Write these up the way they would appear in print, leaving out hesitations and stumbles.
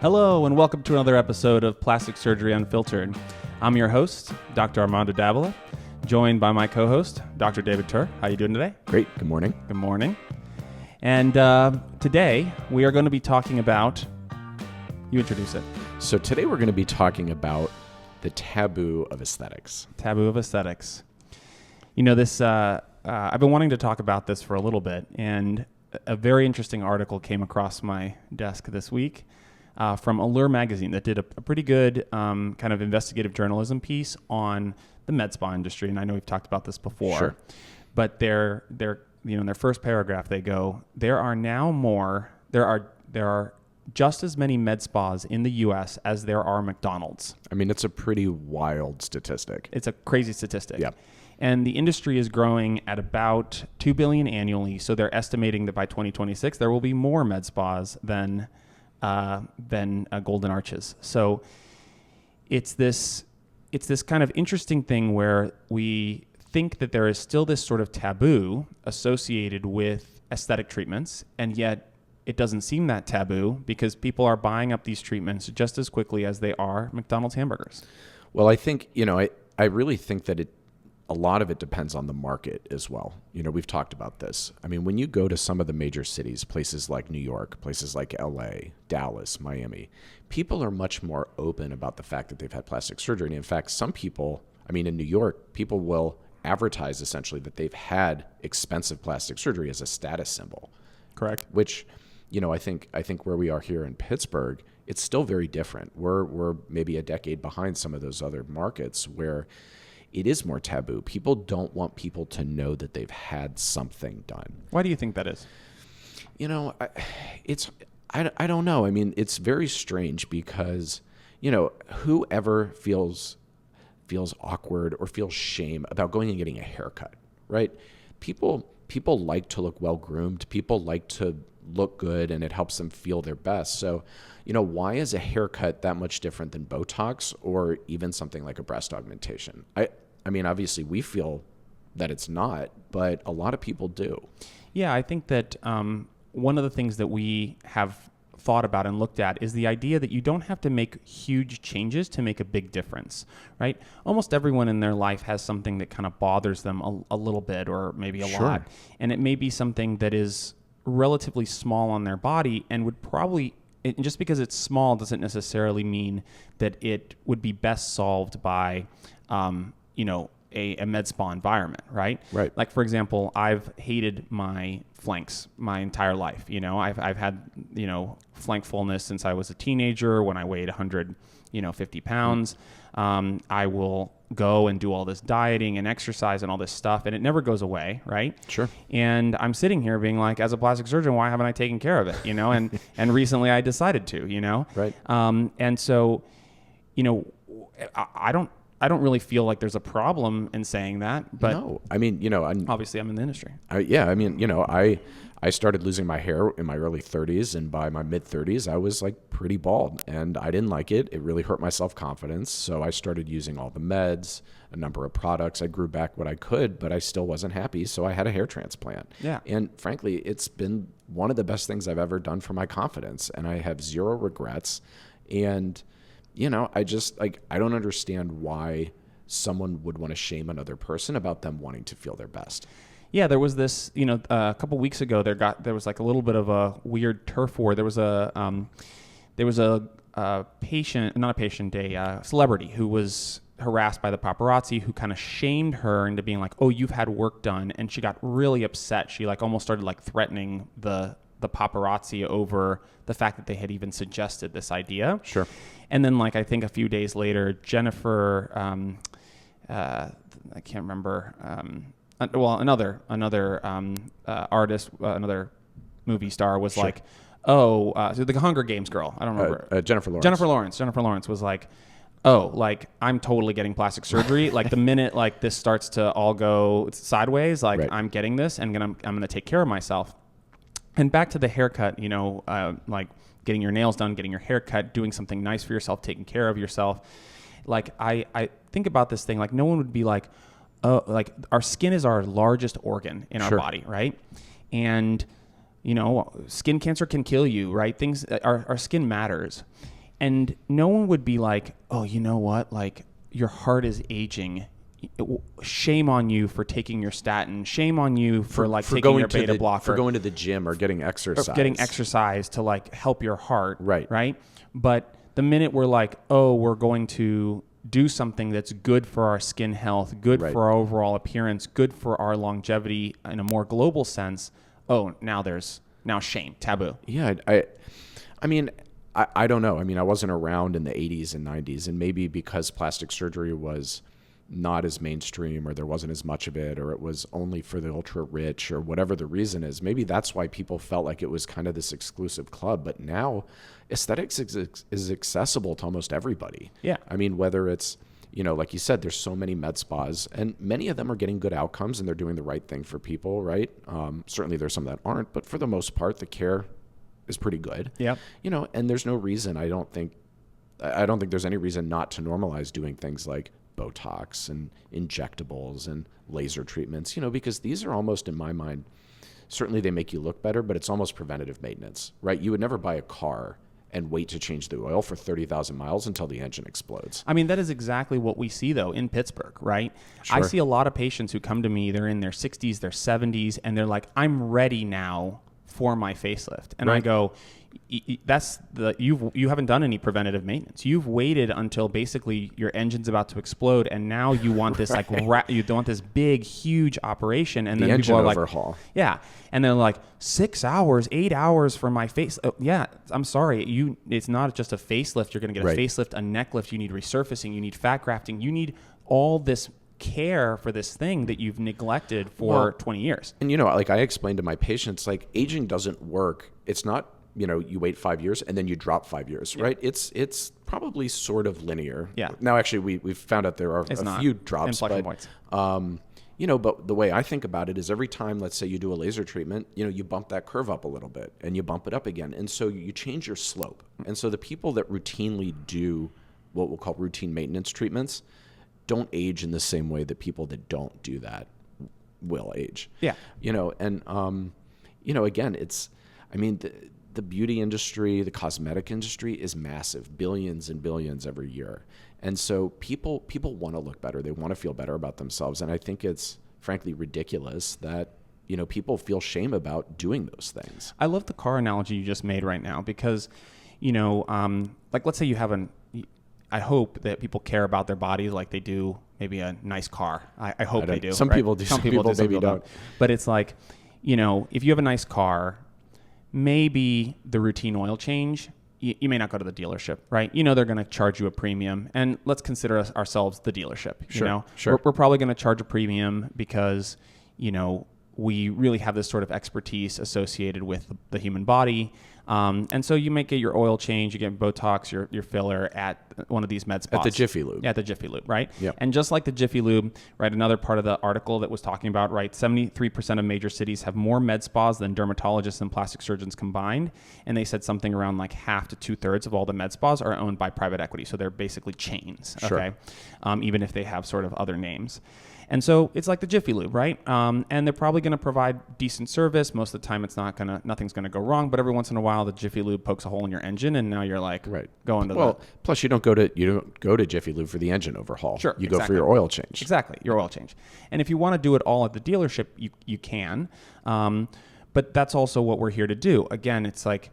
Hello, and welcome to another episode of Plastic Surgery Unfiltered. I'm your host, Dr. Armando Davila, joined by my co-host, Dr. David Turr. How are you doing today? Great. Good morning. Good morning. And today, we are going to be talking about... You introduce it. So today we're going to be talking about the taboo of aesthetics. Taboo of aesthetics. You know, this... I've been wanting to talk about this for a little bit, and a very interesting article came across my desk this week from Allure magazine that did a pretty good kind of investigative journalism piece on the med spa industry. And I know we've talked about this before, Sure. But they're in their first paragraph, they go, there are just as many med spas in the U.S. as there are McDonald's. I mean, it's a pretty wild statistic. It's a crazy statistic. Yeah. And the industry is growing at about $2 billion annually. So they're estimating that by 2026, there will be more med spas than Golden Arches. So it's this kind of interesting thing where we think that there is still this sort of taboo associated with aesthetic treatments, and yet it doesn't seem that taboo because people are buying up these treatments just as quickly as they are McDonald's hamburgers. Well, I think, I really think that a lot of it depends on the market as well. We've talked about this. I mean, when you go to some of the major cities, places like New York, places like LA, Dallas, Miami, people are much more open about the fact that they've had plastic surgery. And in fact, some people, in New York, people will advertise essentially that they've had expensive plastic surgery as a status symbol. Correct. Which, I think where we are here in Pittsburgh, it's still very different. We're maybe a decade behind some of those other markets where it is more taboo. People don't want people to know that they've had something done. Why do you think that is? I don't know. I mean, it's very strange because, whoever feels awkward or feels shame about going and getting a haircut, right? People like to look well groomed. People like to look good, and it helps them feel their best. So, why is a haircut that much different than Botox or even something like a breast augmentation? I mean, obviously we feel that it's not, but a lot of people do. Yeah, I think that one of the things that we have thought about and looked at is the idea that you don't have to make huge changes to make a big difference, right? Almost everyone in their life has something that kind of bothers them a little bit or maybe a lot. And it may be something that is relatively small on their body and would probably... just because it's small doesn't necessarily mean that it would be best solved by, a med spa environment, right? Right. Like, for example, I've hated my flanks my entire life. I've had, flank fullness since I was a teenager when I weighed 150 pounds. I will go and do all this dieting and exercise and all this stuff, and it never goes away, right? Sure. And I'm sitting here being like, as a plastic surgeon, why haven't I taken care of it? And recently I decided to, Right. And so, I don't really feel like there's a problem in saying that, but no, obviously I'm in the industry. I started losing my hair in my early 30s, and by my mid 30s, I was like pretty bald, and I didn't like it. It really hurt my self-confidence. So I started using all the meds, a number of products. I grew back what I could, but I still wasn't happy. So I had a hair transplant. Yeah. And frankly, it's been one of the best things I've ever done for my confidence, and I have zero regrets. And I just I don't understand why someone would want to shame another person about them wanting to feel their best. Yeah, there was this, a couple weeks ago, there was like a little bit of a weird turf war. There was a celebrity who was harassed by the paparazzi who kind of shamed her into being like, oh, you've had work done. And she got really upset. She almost started threatening the paparazzi over the fact that they had even suggested this idea. Sure. And then I think a few days later, Jennifer, I can't remember, another artist, another movie star was Sure. so the Hunger Games girl, I don't remember. Jennifer Lawrence. Jennifer Lawrence was like, oh, I'm totally getting plastic surgery. The minute this starts to all go sideways, right. I'm getting this and I'm going to take care of myself. And back to the haircut, getting your nails done, getting your hair cut, doing something nice for yourself, taking care of yourself. I think about this thing, no one would be like, oh, our skin is our largest organ in our Sure. body, right? And skin cancer can kill you, right? Our skin matters. And no one would be like, oh, you know what? Like, your heart is aging. Shame on you for taking your statin. Shame on you for taking your beta blocker. For going to the gym or getting exercise. To like help your heart. Right. Right. But the minute we're like, oh, we're going to do something that's good for our skin health, good for our overall appearance, good for our longevity in a more global sense, now shame, taboo. Yeah. I mean, I don't know. I mean, I wasn't around in the 80s and 90s, and maybe because plastic surgery was not as mainstream, or there wasn't as much of it, or it was only for the ultra rich, or whatever the reason is, maybe that's why people felt like it was kind of this exclusive club. But now aesthetics is accessible to almost everybody. Yeah. I mean, whether it's, like you said, there's so many med spas, and many of them are getting good outcomes, and they're doing the right thing for people, right? Certainly there's some that aren't, but for the most part, the care is pretty good. Yeah. And there's no reason, I don't think there's any reason not to normalize doing things like Botox and injectables and laser treatments, because these are almost, in my mind, certainly they make you look better, but it's almost preventative maintenance, right? You would never buy a car and wait to change the oil for 30,000 miles until the engine explodes. I mean, that is exactly what we see, though, in Pittsburgh, right? Sure. I see a lot of patients who come to me, they're in their 60s, their 70s, and they're like, I'm ready now for my facelift. And I go, you haven't done any preventative maintenance. You've waited until basically your engine's about to explode, and now you want this you want this big, huge operation, and the then engine people are overhaul. Like, yeah, and they're like 6 hours, 8 hours for my face. Yeah, I'm sorry, it's not just a facelift. You're going to get a facelift, a neck lift. You need resurfacing. You need fat grafting. You need all this care for this thing that you've neglected for 20 years. And like I explained to my patients, like, aging doesn't work. It's not, you wait 5 years and then you drop 5 years, right? It's probably sort of linear. Yeah. Now, actually, we've found out there are a few drops, points. But the way I think about it is every time, let's say you do a laser treatment, you bump that curve up a little bit and you bump it up again. And so you change your slope. And so the people that routinely do what we'll call routine maintenance treatments don't age in the same way that people that don't do that will age. Yeah. Again, the beauty industry, the cosmetic industry is massive, billions and billions every year. And so people want to look better. They want to feel better about themselves. And I think it's frankly ridiculous that, people feel shame about doing those things. I love the car analogy you just made right now because, let's say you have I hope that people care about their bodies like they do maybe a nice car. I hope they do. Some people do. Some people maybe don't. But it's like, if you have a nice car, maybe the routine oil change, you may not go to the dealership, right? They're going to charge you a premium. And let's consider ourselves the dealership. Sure. We're probably going to charge a premium because, we really have this sort of expertise associated with the human body. And so you might get your oil change, you get Botox, your filler at one of these med spas. At the Jiffy Lube. Yeah, at the Jiffy Lube, right? Yep. And just like the Jiffy Lube, right, another part of the article that was talking about, right, 73% of major cities have more med spas than dermatologists and plastic surgeons combined. And they said something around like half to 2/3 of all the med spas are owned by private equity. So they're basically chains, Sure. okay? Even if they have sort of other names. And so it's like the Jiffy Lube, right? And they're probably going to provide decent service. Most of the time, nothing's going to go wrong. But every once in a while, the Jiffy Lube pokes a hole in your engine, and now you're like going to plus you don't go to Jiffy Lube for the engine overhaul. Sure, you go for your oil change. Exactly, your oil change. And if you want to do it all at the dealership, you can. But that's also what we're here to do. Again, it's like,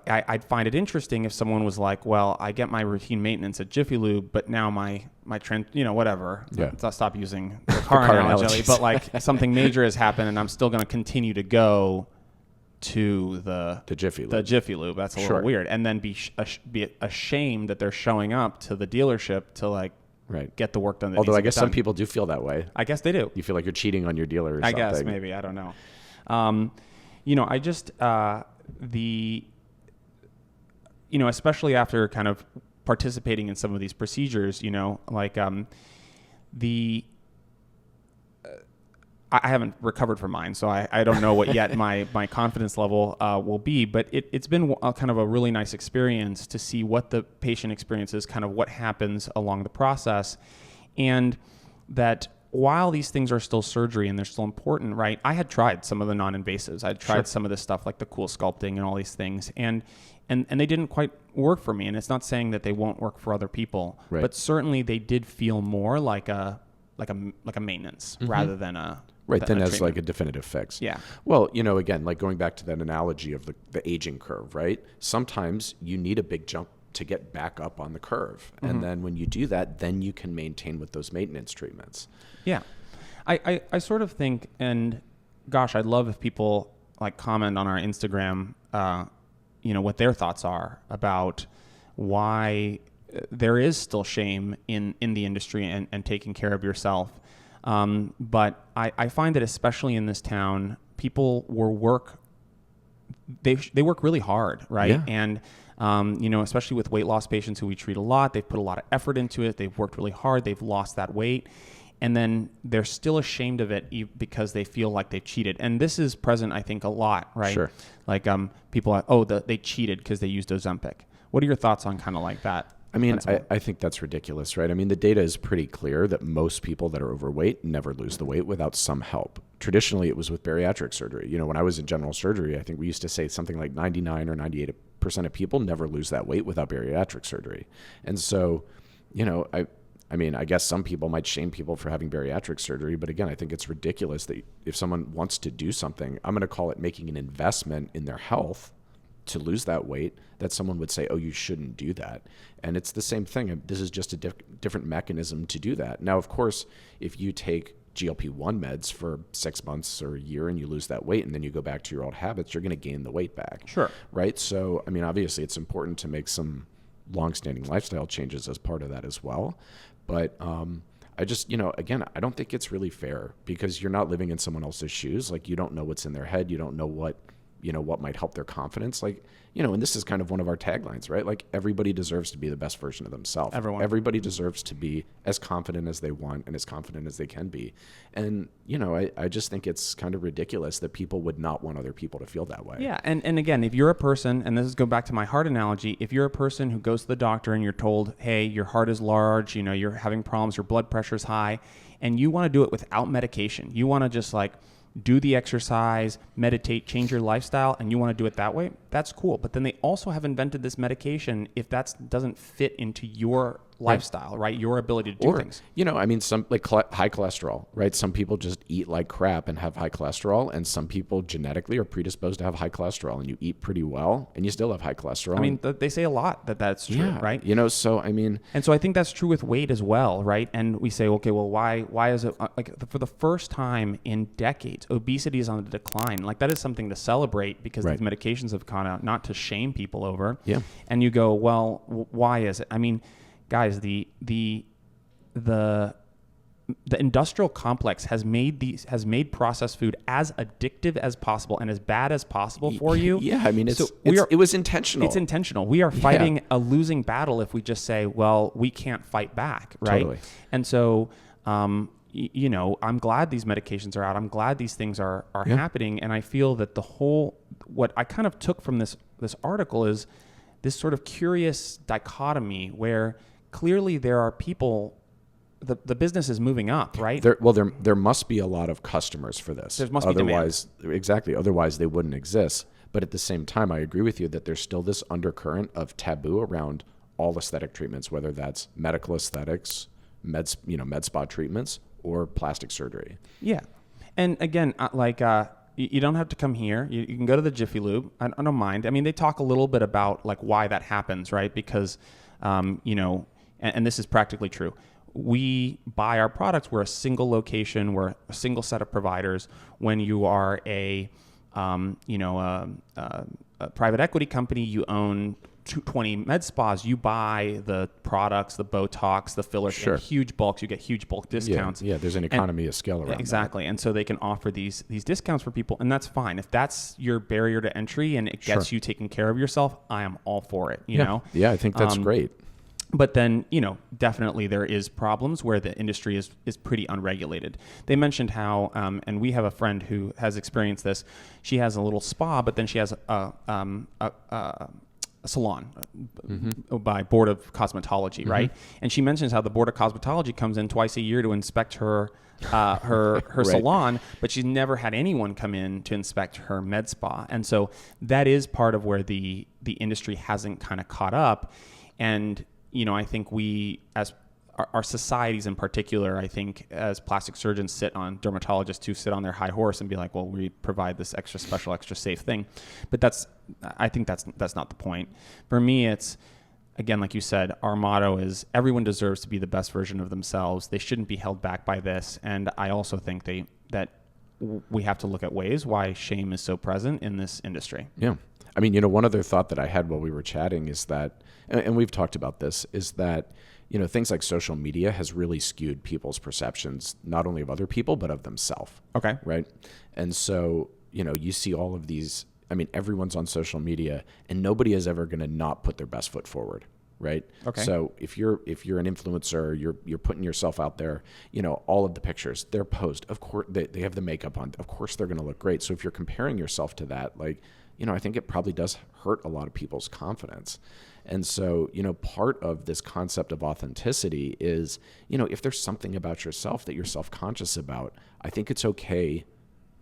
I'd find it interesting if someone was like, well, I get my routine maintenance at Jiffy Lube, but now my trend, whatever. Yeah. I'll stop using the car analogy, but like something major has happened and I'm still going to continue to go to the Jiffy Lube. The Jiffy Lube. That's a little weird. And then be ashamed that they're showing up to the dealership to get the work done. Although I guess some people do feel that way. I guess they do. You feel like you're cheating on your dealer or something. I guess maybe. I don't know. I just, especially after kind of participating in some of these procedures, I haven't recovered from mine, so I don't know what yet my confidence level will be, but it's been kind of a really nice experience to see what the patient experiences, kind of what happens along the process, and that while these things are still surgery and they're still important, right? I had tried some of the non-invasives. I'd tried some of this stuff like the cool sculpting and all these things, and they didn't quite work for me. And it's not saying that they won't work for other people, but certainly they did feel more like a maintenance rather than a than as treatment. like a definitive fix. Yeah. Well, again, like going back to that analogy of the aging curve, right? Sometimes you need a big jump to get back up on the curve. And then when you do that, then you can maintain with those maintenance treatments. Yeah. I sort of think, and gosh, I'd love if people like comment on our Instagram, what their thoughts are about why there is still shame in the industry and taking care of yourself. But I find that especially in this town, people work really hard, right? Yeah. And especially with weight loss patients who we treat a lot, they've put a lot of effort into it. They've worked really hard. They've lost that weight. And then they're still ashamed of it because they feel like they've cheated. And this is present, I think, a lot, right? Sure. Like people they cheated because they used Ozempic. What are your thoughts on kind of like that? I mean, I think that's ridiculous, right? I mean, the data is pretty clear that most people that are overweight never lose the weight without some help. Traditionally, it was with bariatric surgery. When I was in general surgery, I think we used to say something like 99 or 98% of people never lose that weight without bariatric surgery. And so, I mean, I guess some people might shame people for having bariatric surgery, but again, I think it's ridiculous that if someone wants to do something, I'm going to call it making an investment in their health to lose that weight, that someone would say, oh, you shouldn't do that. And it's the same thing. This is just a different mechanism to do that. Now, of course, if you take GLP-1 meds for 6 months or a year and you lose that weight and then you go back to your old habits, you're going to gain the weight back. Sure. Right? So, I mean, obviously it's important to make some long-standing lifestyle changes as part of that as well. But I just, again, I don't think it's really fair because you're not living in someone else's shoes. Like, you don't know what's in their head. You don't know what might help their confidence. Like, and this is kind of one of our taglines, right? Like, everybody deserves to be the best version of themselves. Everybody deserves to be as confident as they want and as confident as they can be. And, I just think it's kind of ridiculous that people would not want other people to feel that way. Yeah. And again, if you're a person, and this is go back to my heart analogy, if you're a person who goes to the doctor and you're told, hey, your heart is large, you're having problems, your blood pressure is high, and you want to do it without medication, you want to just like do the exercise, meditate, change your lifestyle, and you want to do it that way, that's cool. But then they also have invented this medication if that doesn't fit into your lifestyle, right? Your ability to do things. I mean, some like high cholesterol, right? Some people just eat like crap and have high cholesterol, and some people genetically are predisposed to have high cholesterol, and you eat pretty well and you still have high cholesterol. I mean, they say a lot that's true, right? So I mean, and so I think that's true with weight as well, right? And we say, okay, well, why is it like for the first time in decades, obesity is on the decline? Like, that is something to celebrate because these medications have gone out, not to shame people over. Yeah. And you go, well, why is it? I mean, guys, the industrial complex has made processed food as addictive as possible and as bad as possible for you. Yeah, I mean, it was intentional. It's intentional. We are fighting a losing battle if we just say, well, we can't fight back, right? Totally. And so, I'm glad these medications are out. I'm glad these things are happening, and I feel that what I kind of took from this article is this sort of curious dichotomy where clearly there are people, the business is moving up, right? There must be a lot of customers for this. There must be demand. Exactly. Otherwise, they wouldn't exist. But at the same time, I agree with you that there's still this undercurrent of taboo around all aesthetic treatments, whether that's medical aesthetics, med spa treatments, or plastic surgery. Yeah. And again, you don't have to come here. You can go to the Jiffy Lube. I don't mind. I mean, they talk a little bit about like why that happens, right? Because, and this is practically true. We buy our products. We're a single location. We're a single set of providers. When you are a private equity company, you own 20 med spas, you buy the products, the Botox, the fillers in huge bulks. You get huge bulk discounts. Yeah, there's an economy of scale around exactly. And so they can offer these discounts for people, and that's fine. If that's your barrier to entry and it gets you taking care of yourself, I am all for it, you know? Yeah, I think that's great. But then, definitely there is problems where the industry is pretty unregulated. They mentioned how, and we have a friend who has experienced this. She has a little spa, but then she has salon by Board of Cosmetology, right? And she mentions how the Board of Cosmetology comes in twice a year to inspect her Right. salon, but she's never had anyone come in to inspect her med spa. And so that is part of where the industry hasn't kind of caught up. And, I think we, as our societies in particular, I think as plastic surgeons dermatologists who sit on their high horse and be like, well, we provide this extra special, extra safe thing. But I think that's not the point. For me, it's, again, like you said, our motto is everyone deserves to be the best version of themselves. They shouldn't be held back by this. And I also think that we have to look at ways why shame is so present in this industry. Yeah. I mean, one other thought that I had while we were chatting is that, and we've talked about this, is that, things like social media has really skewed people's perceptions, not only of other people, but of themselves. Okay. Right. And so, you see all of these, everyone's on social media and nobody is ever going to not put their best foot forward. Right. Okay. So if you're an influencer, you're putting yourself out there, all of the pictures, they're posed. Of course, they have the makeup on. Of course, they're going to look great. So if you're comparing yourself to that, I think it probably does hurt a lot of people's confidence. And so, part of this concept of authenticity is, if there's something about yourself that you're self-conscious about, I think it's okay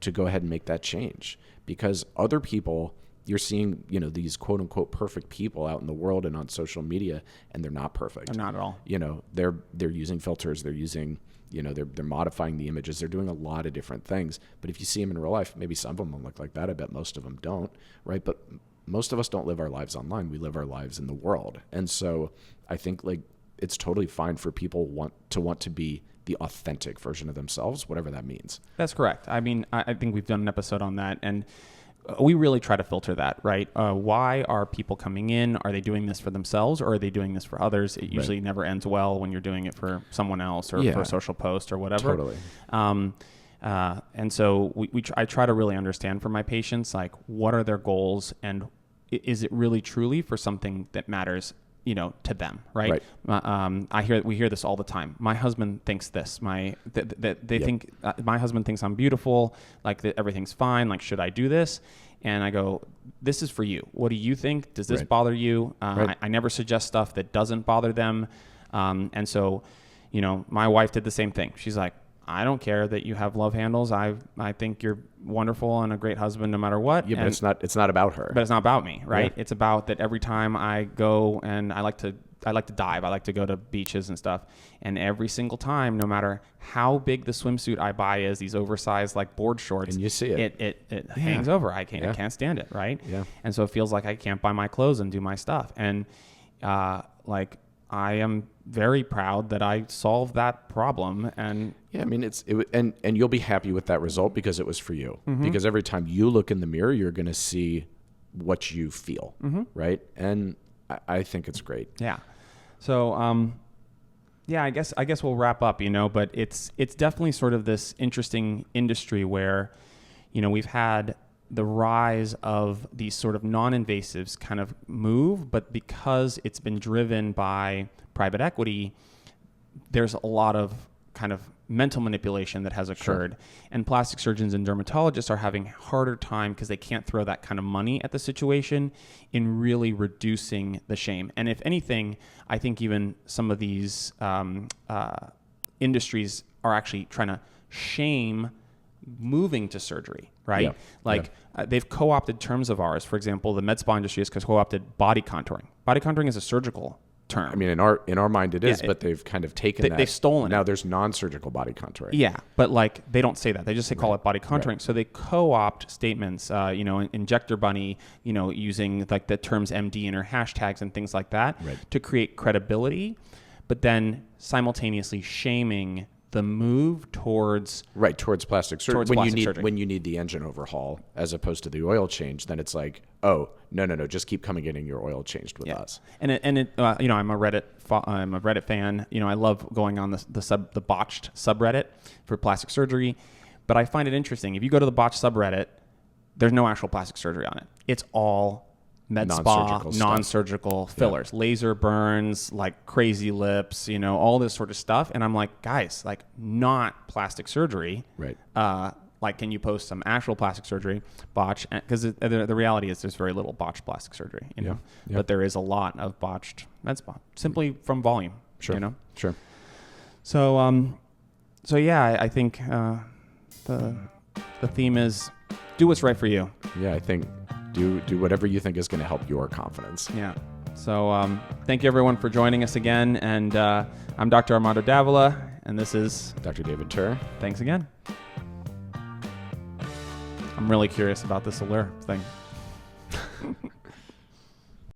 to go ahead and make that change, because other people, you're seeing, these quote unquote perfect people out in the world and on social media, and they're not perfect. They're not at all. They're using filters, they're using, they're modifying the images, they're doing a lot of different things. But if you see them in real life, maybe some of them will look like that. I bet most of them don't, right? But most of us don't live our lives online. We live our lives in the world. And so I think it's totally fine for people want to be the authentic version of themselves, whatever that means. That's correct. I think we've done an episode on that, and we really try to filter that, right? Why are people coming in? Are they doing this for themselves, or are they doing this for others? It usually never ends well when you're doing it for someone else or for a social post or whatever. Totally. And so I try to really understand for my patients, what are their goals, and is it really truly for something that matters, to them, right? We hear this all the time. My husband thinks this. Think my husband thinks I'm beautiful. That everything's fine. Should I do this? And I go, this is for you. What do you think? Does this bother you? I never suggest stuff that doesn't bother them. And so, my wife did the same thing. She's like, I don't care that you have love handles. I think you're wonderful and a great husband no matter what. Yeah, but it's not about her. But it's not about me, right? Yeah. It's about that every time I go, and I like to dive. I like to go to beaches and stuff. And every single time, no matter how big the swimsuit I buy is, these oversized board shorts, and you see it hangs over. I can't stand it, right? Yeah. And so it feels like I can't buy my clothes and do my stuff. And I am very proud that I solved that problem. And yeah, and you'll be happy with that result because it was for you. Mm-hmm. Because every time you look in the mirror, you're going to see what you feel, right? And I think it's great. Yeah. So, I guess we'll wrap up, but it's definitely sort of this interesting industry where, we've had the rise of these sort of non-invasives kind of move, but because it's been driven by private equity, there's a lot of kind of mental manipulation that has occurred. Sure. And plastic surgeons and dermatologists are having a harder time because they can't throw that kind of money at the situation in really reducing the shame. And if anything, I think even some of these industries are actually trying to shame moving to surgery, right? Yeah. They've co-opted terms of ours. For example, the med spa industry has co-opted body contouring. Body contouring is a surgical term. I mean, in our mind it is, but they've kind of taken that. They've stolen it. Now there's non-surgical body contouring. Yeah, but they don't say that. They just call it body contouring. Right. So they co-opt statements, injector bunny, using the terms MD in her hashtags and things like that to create credibility, but then simultaneously shaming the move towards plastic surgery. When you need the engine overhaul as opposed to the oil change, then it's like, oh, no, just keep coming getting your oil changed with us. And I'm a Reddit fan. I love going on the botched subreddit for plastic surgery, but I find it interesting. If you go to the botched subreddit, there's no actual plastic surgery on it. It's all med spa, non-surgical fillers, laser burns, crazy lips, all this sort of stuff. And I'm like, guys, not plastic surgery. Right. like, can you post some actual plastic surgery botch? Because the reality is there's very little botched plastic surgery, you know, but there is a lot of botched med spa simply from volume, you know? Sure. So, I think the theme is do what's right for you. Yeah, I think do whatever you think is going to help your confidence. Yeah. So thank you, everyone, for joining us again. And I'm Dr. Armando Davila, and this is Dr. David Tur. Thanks again. I'm really curious about this allure thing.